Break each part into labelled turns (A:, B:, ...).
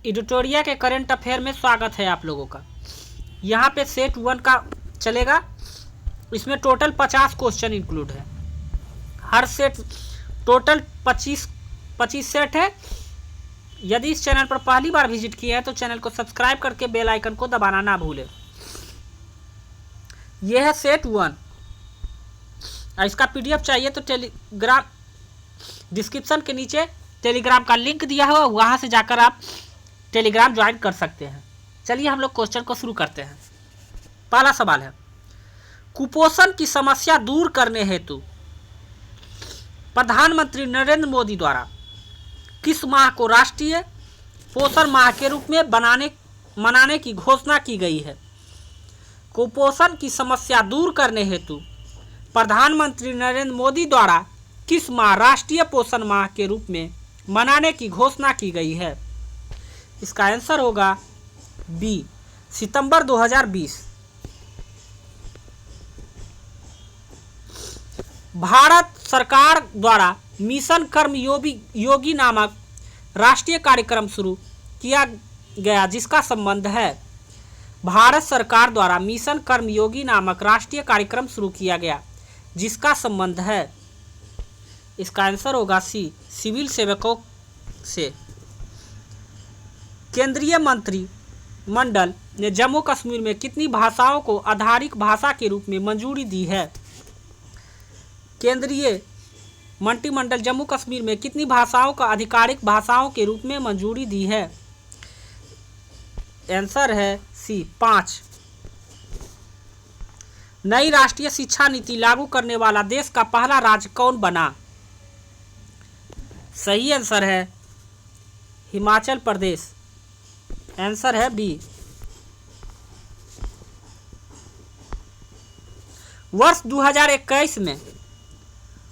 A: एडिटोरिया के current affair में स्वागत है आप लोगों का। यहाँ पे सेट 1 का चलेगा। इसमें टोटल 50 क्वेश्चन इंक्लूड है। हर सेट टोटल 25 सेट है। यदि इस चैनल पर पहली बार विजिट किए हैं तो चैनल को सब्सक्राइब करके बेल आइकन को दबाना ना भूलें। यह है सेट 1। इसका पीडीएफ चाहिए तो टेलीग्राम डिस्क्रिप्शन के नीचे टेलीग्राम का लिंक दिया हुआ, वहाँ से जाकर आप टेलीग्राम ज्वाइन कर सकते हैं। चलिए हम लोग क्वेश्चन को शुरू करते हैं। पहला सवाल है, कुपोषण की समस्या दूर करने हेतु प्रधानमंत्री नरेंद्र मोदी द्वारा किस माह को राष्ट्रीय पोषण माह के रूप में मनाने की घोषणा की गई है? कुपोषण की समस्या दूर करने हेतु प्रधानमंत्री नरेंद्र मोदी द्वारा किस माह राष्ट्रीय पोषण माह के रूप में मनाने की घोषणा की गई है? इसका आंसर होगा बी, सितंबर 2020। भारत सरकार द्वारा मिशन कर्मयोगी नामक राष्ट्रीय कार्यक्रम शुरू किया गया जिसका संबंध है। भारत सरकार द्वारा मिशन कर्मयोगी नामक राष्ट्रीय कार्यक्रम शुरू किया गया जिसका संबंध है। इसका आंसर होगा सी, सिविल सेवकों से। केंद्रीय मंत्रिमंडल ने जम्मू कश्मीर में कितनी भाषाओं को आधारिक भाषा के रूप में मंजूरी दी है? केंद्रीय मंत्रिमंडल जम्मू कश्मीर में कितनी भाषाओं का आधिकारिक भाषाओं के रूप में मंजूरी दी है? आंसर है सी, 5। नई राष्ट्रीय शिक्षा नीति लागू करने वाला देश का पहला राज्य कौन बना? सही आंसर है हिमाचल प्रदेश। आंसर है बी। वर्ष 2021 में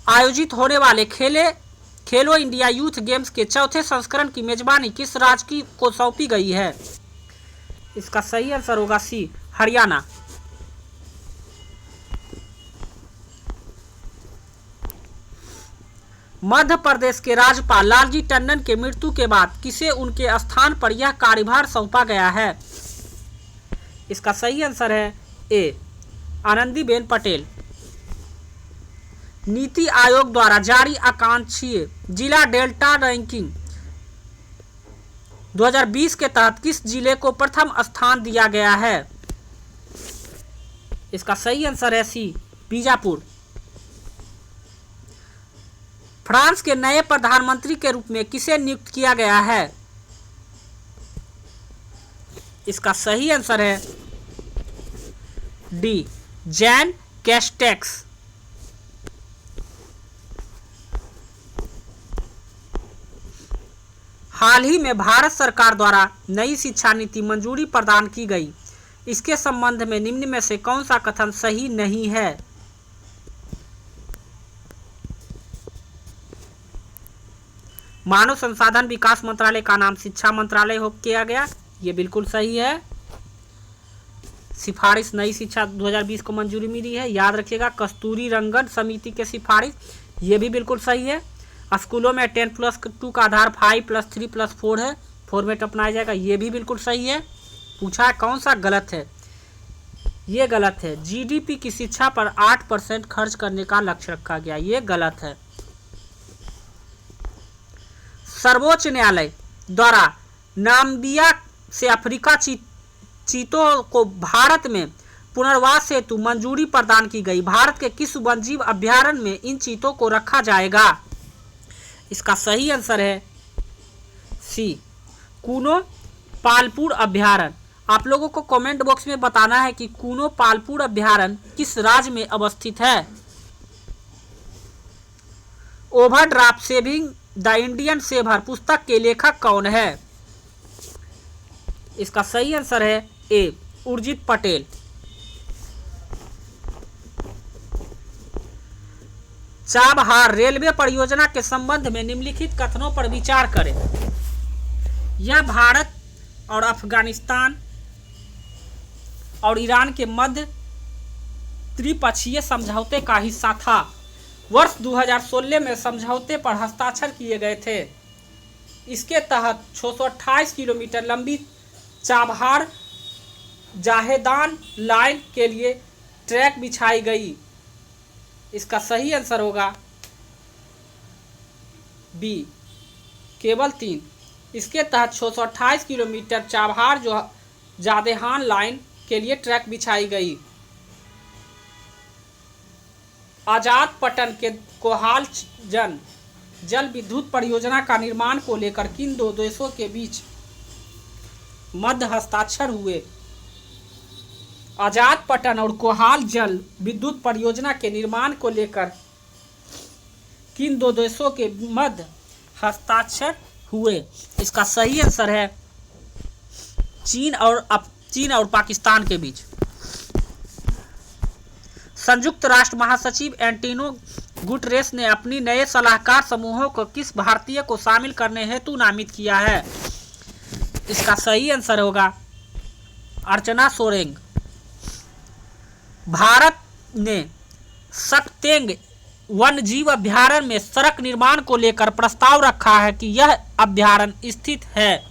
A: आयोजित होने वाले खेलो इंडिया यूथ गेम्स के चौथे संस्करण की मेजबानी किस राज्य को सौंपी गई है? इसका सही आंसर होगा सी, हरियाणा। मध्य प्रदेश के राज्यपाल लालजी टंडन के मृत्यु के बाद किसे उनके स्थान पर यह कार्यभार सौंपा गया है? इसका सही आंसर है ए, आनंदीबेन पटेल। नीति आयोग द्वारा जारी आकांक्षीय जिला डेल्टा रैंकिंग 2020 के तहत किस जिले को प्रथम स्थान दिया गया है? इसका सही आंसर है सी, बीजापुर। फ्रांस के नए प्रधानमंत्री के रूप में किसे नियुक्त किया गया है? इसका सही आंसर है डी, जैन कैस्टेक्स। हाल ही में भारत सरकार द्वारा नई शिक्षा नीति मंजूरी प्रदान की गई। इसके संबंध में निम्न में से कौन सा कथन सही नहीं है? मानव संसाधन विकास मंत्रालय का नाम शिक्षा मंत्रालय हो किया गया, ये बिल्कुल सही है। सिफारिश नई शिक्षा 2020 को मंजूरी मिली है, याद रखिएगा। कस्तूरी रंगन समिति के सिफारिश, ये भी बिल्कुल सही है। स्कूलों में 10+2 का आधार 5+3+4 है, फॉर्मेट अपनाया जाएगा, ये भी बिल्कुल सही है। पूछा है कौन सा गलत है? ये गलत है। जीडीपी की शिक्षा पर 8% खर्च करने का लक्ष्य रखा गया, ये गलत है। सर्वोच्च न्यायालय द्वारा नामीबिया से अफ्रीका चीतों को भारत में पुनर्वास हेतु मंजूरी प्रदान की गई। भारत के किस वन्यजीव अभयारण्य में इन चीतों को रखा जाएगा? इसका सही आंसर है सी, कूनो पालपुर अभयारण्य। आप लोगों को कमेंट बॉक्स में बताना है कि कूनो पालपुर अभयारण्य किस राज्य में अवस्थित है। Overdraft saving the Indian saver पुस्तक के लेखक कौन है? इसका सही आंसर है ए, उर्जित पटेल। चाबहार रेलवे परियोजना के संबंध में निम्नलिखित कथनों पर विचार करें। यह भारत और अफगानिस्तान और ईरान के मध्य त्रिपक्षीय समझौते का हिस्सा था। वर्ष 2016 में समझौते पर हस्ताक्षर किए गए थे। इसके तहत 628 किलोमीटर लंबी चाबहार जाहेदान लाइन के लिए ट्रैक बिछाई गई। इसका सही आंसर होगा बी, केवल 3। इसके तहत 628 किलोमीटर चाबहार जो जादेहान लाइन के लिए ट्रैक बिछाई गई। आजाद पटन के कोहाल जल विद्युत परियोजना का निर्माण को लेकर किन दो देशों के बीच मध्य हस्ताक्षर हुए? आजाद पटन और कोहाल जल विद्युत परियोजना के निर्माण को लेकर किन दो देशों के मध्य हस्ताक्षर हुए? इसका सही आंसर है चीन और पाकिस्तान के बीच। संयुक्त राष्ट्र महासचिव एंटोनियो गुटरेस ने अपनी नए सलाहकार समूहों को किस भारतीय को शामिल करने हेतु नामित किया है? इसका सही आंसर होगा अर्चना सोरेंग। भारत ने सकतेंग वन जीव अभ्यारण्य में सड़क निर्माण को लेकर प्रस्ताव रखा है कि यह अभ्यारण्य स्थित है।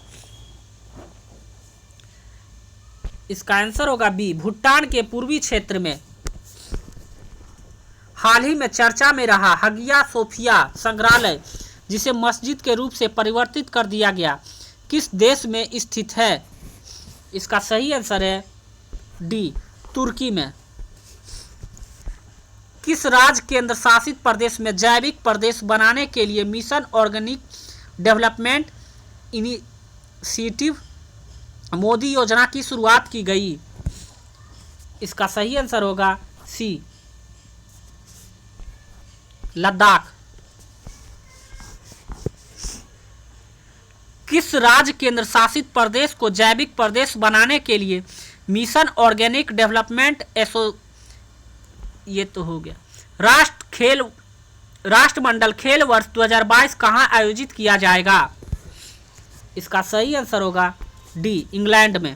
A: इसका आंसर होगा बी, भूटान के पूर्वी क्षेत्र में। हाल ही में चर्चा में रहा हगिया सोफिया संग्रहालय, जिसे मस्जिद के रूप से परिवर्तित कर दिया गया, किस देश में स्थित है? इसका सही आंसर है डी, तुर्की में। किस राज्य केंद्र शासित प्रदेश में जैविक प्रदेश बनाने के लिए mission organic development initiative Modi योजना की शुरुआत की गई? इसका सही आंसर होगा सी, लद्दाख। किस राज्य केंद्र शासित प्रदेश को जैविक प्रदेश बनाने के लिए मिशन ऑर्गेनिक डेवलपमेंट ये तो हो गया। राष्ट्रमंडल खेल वर्ष 2022 कहाँ आयोजित किया जाएगा? इसका सही आंसर होगा डी, इंग्लैंड में।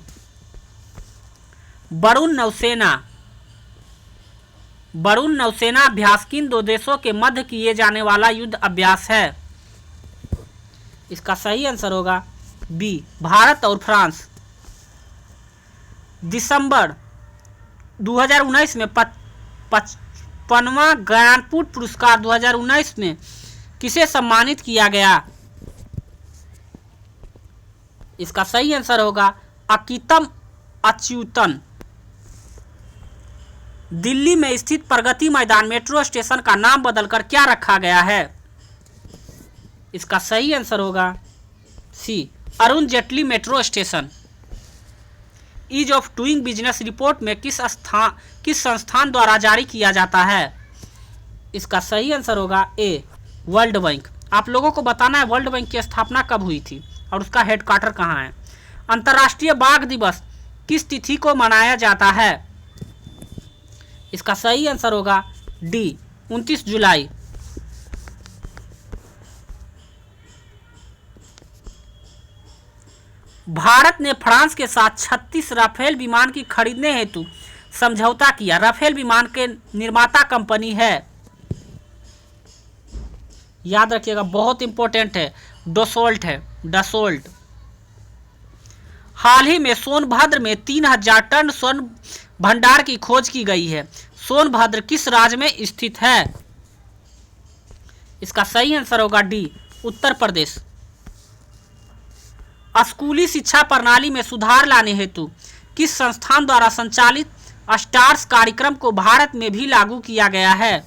A: वरुण नौसेना अभ्यास किन दो देशों के मध्य किए जाने वाला युद्ध अभ्यास है? इसका सही आंसर होगा बी, भारत और फ्रांस। दिसंबर 2019 में 55वां ज्ञानपीठ पुरस्कार 2019 में किसे सम्मानित किया गया? इसका सही आंसर होगा अकितम अच्युतन। दिल्ली में स्थित प्रगति मैदान मेट्रो स्टेशन का नाम बदलकर क्या रखा गया है? इसका सही आंसर होगा C, Arun Jaitley metro station. Ease of doing business report में किस संस्थान द्वारा जारी किया जाता है? इसका सही आंसर होगा ए, वर्ल्ड बैंक। आप लोगों को बताना है वर्ल्ड बैंक की स्थापना कब हुई थी और उसका हेडक्वार्टर कहाँ है। अंतर्राष्ट्रीय बाघ दिवस किस तिथि को मनाया जाता है? इसका सही आंसर होगा डी, 29 जुलाई। भारत ने फ्रांस के साथ 36 राफेल विमान की खरीदने हेतु समझौता किया। राफेल विमान के निर्माता कंपनी है, याद रखिएगा, बहुत इंपॉर्टेंट है, डसोल्ट है, डसोल्ट। हाल ही में सोनभद्र में 3000 टन स्वर्ण भंडार की खोज की गई है। सोनभद्र किस राज्य में स्थित है? इसका सही आंसर होगा डी, उत्तर प्रदेश। स्कूली शिक्षा प्रणाली में सुधार लाने हेतु किस संस्थान द्वारा संचालित स्टार्स कार्यक्रम को भारत में भी लागू किया गया है?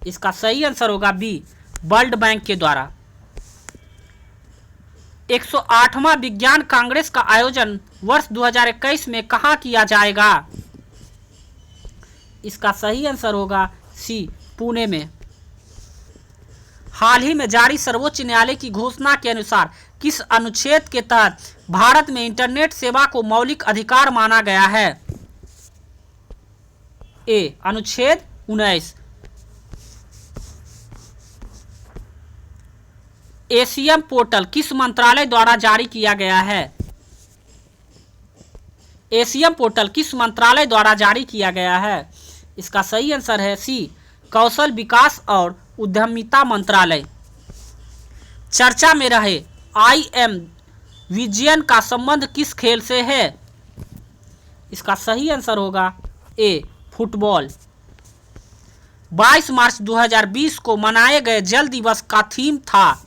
A: इसका सही आंसर होगा बी, वर्ल्ड बैंक के द्वारा। 108वां विज्ञान कांग्रेस का आयोजन वर्ष 2021 में कहां किया जाएगा? इसका सही आंसर होगा सी, पुणे में। हाल ही में जारी सर्वोच्च न्यायालय की घोषणा के अनुसार किस अनुच्छेद के तहत भारत में इंटरनेट सेवा को मौलिक अधिकार माना गया है? ए, अनुच्छेद 19। एसीएम पोर्टल किस मंत्रालय द्वारा जारी किया गया है? एसीएम पोर्टल किस मंत्रालय द्वारा जारी किया गया है? इसका सही आंसर है सी, कौशल विकास और उद्यमिता मंत्रालय। चर्चा में रहे IM विजयन का संबंध किस खेल से है? इसका सही आंसर होगा ए फुटबॉल। 22 मार्च 2020 को मनाए गए जल दिवस का थीम था?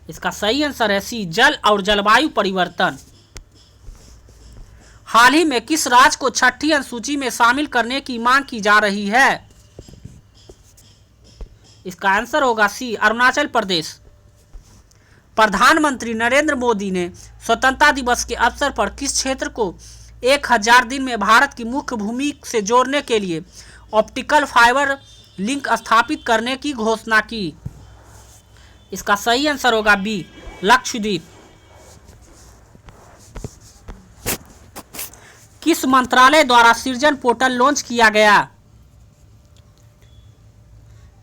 A: इसका सही आंसर है सी जल और जलवायु परिवर्तन। हाल ही में किस राज्य को छठी अनुसूची में शामिल करने की मांग की जा रही है? इसका आंसर होगा सी अरुणाचल प्रदेश। प्रधानमंत्री नरेंद्र मोदी ने स्वतंत्रता दिवस के अवसर पर किस क्षेत्र को 1000 दिन में भारत की मुख्य भूमि से जोड़ने के लिए ऑप्टिकल फाइबर लिंक स्थापित करने की घोषणा की? इसका सही आंसर होगा बी लक्षद्वीप। किस मंत्रालय द्वारा सृजन पोर्टल लॉन्च किया गया?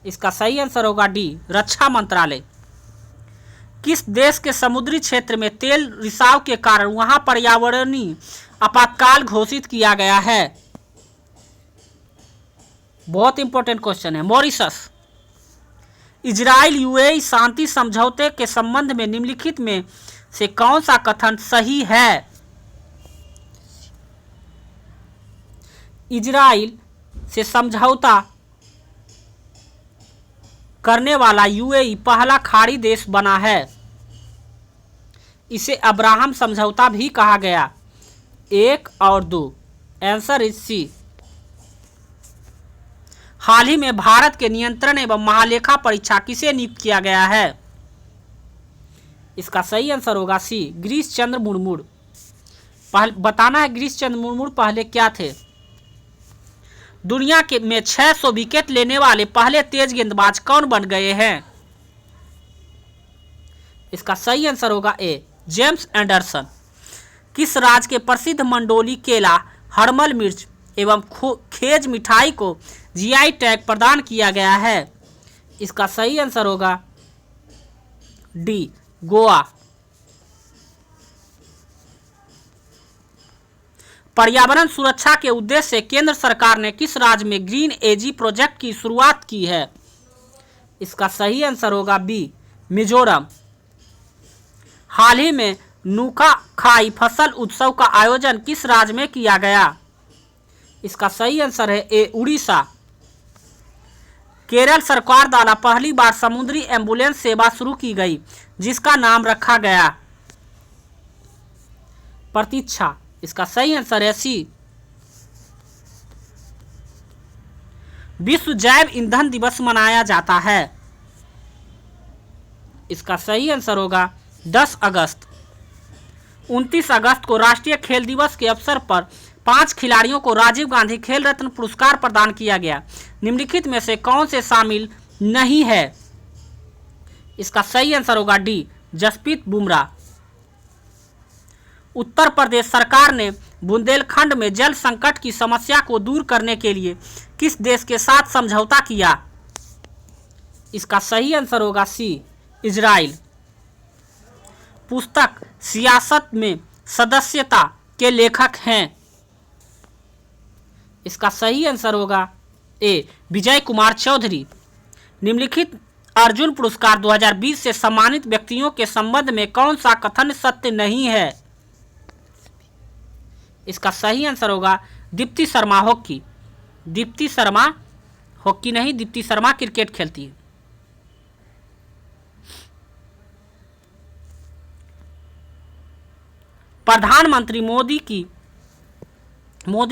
A: इसका सही आंसर होगा डी रक्षा मंत्रालय। किस देश के समुद्री क्षेत्र में तेल रिसाव के कारण वहां पर्यावरणीय आपातकाल घोषित किया गया है? बहुत इंपॉर्टेंट क्वेश्चन है। मॉरिशस। इजराइल UAE शांति समझौते के संबंध में निम्नलिखित में से कौन सा कथन सही है? इजराइल से समझौता करने वाला UAE पहला खाड़ी देश बना है। इसे अब्राहम समझौता भी कहा गया। 1 और 2 आंसर इज सी। हाल ही में भारत के नियंत्रण एवं महालेखा परीक्षा किसे नियुक्त किया गया है? इसका सही आंसर होगा सी गिरीश चंद्र मुर्मू। बताना है गिरीश चंद्र मुर्मू पहले क्या थे। दुनिया के में 600 विकेट लेने वाले पहले तेज गेंदबाज कौन बन गए हैं? इसका सही आंसर होगा ए जेम्स एंडरसन। किस राज्य के प्रसिद्ध मंडोली केला, हरमल मिर्च एवं खेज मिठाई को GI टैग प्रदान किया गया है? इसका सही आंसर होगा डी गोवा। पर्यावरण सुरक्षा के उद्देश्य से केंद्र सरकार ने किस राज्य में ग्रीन एजी प्रोजेक्ट की शुरुआत की है? इसका सही आंसर होगा बी मिजोरम। हाल ही में नुकाखाई फसल उत्सव का आयोजन किस राज्य में किया गया? इसका सही आंसर है ए उड़ीसा। केरल सरकार द्वारा पहली बार समुद्री एम्बुलेंस सेवा शुरू की गई जिसका नाम रखा गया? प्रतीक्षा। इसका सही आंसर है सी। विश्व जैव ईंधन दिवस मनाया जाता है? इसका सही आंसर होगा 10 अगस्त। 29 अगस्त को राष्ट्रीय खेल दिवस के अवसर पर 5 खिलाड़ियों को राजीव गांधी खेल रत्न पुरस्कार प्रदान किया गया। निम्नलिखित में से कौन से शामिल नहीं है? इसका सही आंसर होगा डी जसप्रीत बुमराह। उत्तर प्रदेश सरकार ने बुंदेलखंड में जल संकट की समस्या को दूर करने के लिए किस देश के साथ समझौता किया? इसका सही आंसर होगा सी इजराइल। पुस्तक सियासत में सदस्यता के लेखक हैं? इसका सही आंसर होगा ए विजय कुमार चौधरी। निम्नलिखित अर्जुन पुरस्कार 2020 से सम्मानित व्यक्तियों के संबंध में कौन सा कथन सत्य नहीं है? इसका सही आंसर होगा दीप्ति शर्मा हॉकी। दीप्ति शर्मा हॉकी नहीं, दीप्ति शर्मा क्रिकेट खेलती है। प्रधानमंत्री मोदी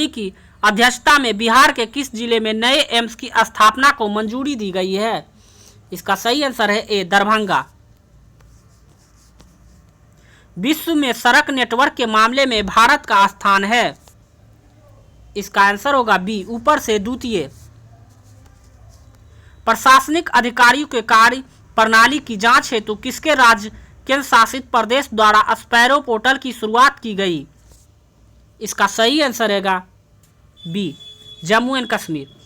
A: की अध्यक्षता में बिहार के किस जिले में नए एम्स की स्थापना को मंजूरी दी गई है? इसका सही आंसर है ए दरभंगा। विश्व में सड़क नेटवर्क के मामले में भारत का स्थान है? इसका आंसर होगा बी ऊपर से द्वितीय। प्रशासनिक अधिकारियों के कार्य प्रणाली की जांच हेतु किसके राज्य केंद्र शासित प्रदेश द्वारा स्पैरो पोर्टल की शुरुआत की गई? इसका सही आंसर रहेगा बी जम्मू एंड कश्मीर।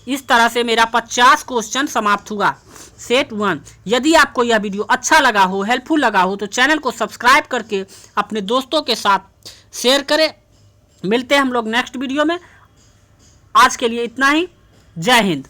A: इस तरह से मेरा 50 क्वेश्चन समाप्त हुआ सेट 1। यदि आपको यह वीडियो अच्छा लगा हो, हेल्पफुल लगा हो तो चैनल को सब्सक्राइब करके अपने दोस्तों के साथ शेयर करें। मिलते हैं हम लोग नेक्स्ट वीडियो में। आज के लिए इतना ही। जय हिंद।